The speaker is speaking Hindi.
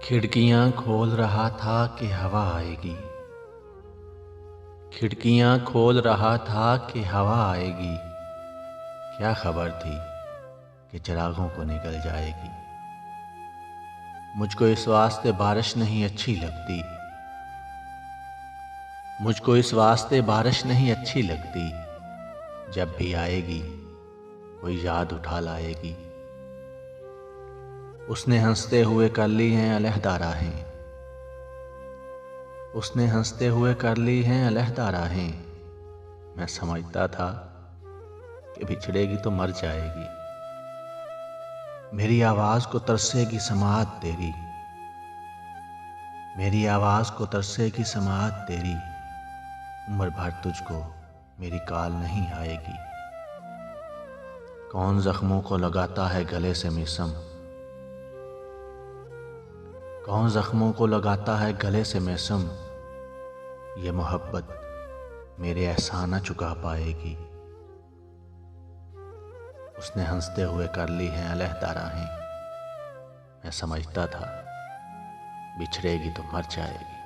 खिड़कियां खोल रहा था कि हवा आएगी। खिड़कियां खोल रहा था कि हवा आएगी। क्या खबर थी कि चिरागों को निकल जाएगी। मुझको इस वास्ते बारिश नहीं अच्छी लगती। मुझको इस वास्ते बारिश नहीं अच्छी लगती। जब भी आएगी कोई याद उठा लाएगी। उसने हंसते हुए कर ली हैं अलहदा राहें। उसने हंसते हुए कर ली हैं अलहदा राहें। मैं समझता था कि बिछड़ेगी तो मर जाएगी। मेरी आवाज को तरसेगी समाअत तेरी। मेरी आवाज को तरसेगी समाअत तेरी। उम्र भर तुझको मेरी काल नहीं आएगी। कौन जख्मों को लगाता है गले से मिसम। कौन जख्मों को लगाता है गले से मिसम। ये मोहब्बत मेरे एहसान न चुका पाएगी। उसने हंसते हुए कर ली हैं अलहदा राहें। मैं समझता था बिछड़ेगी तो मर जाएगी।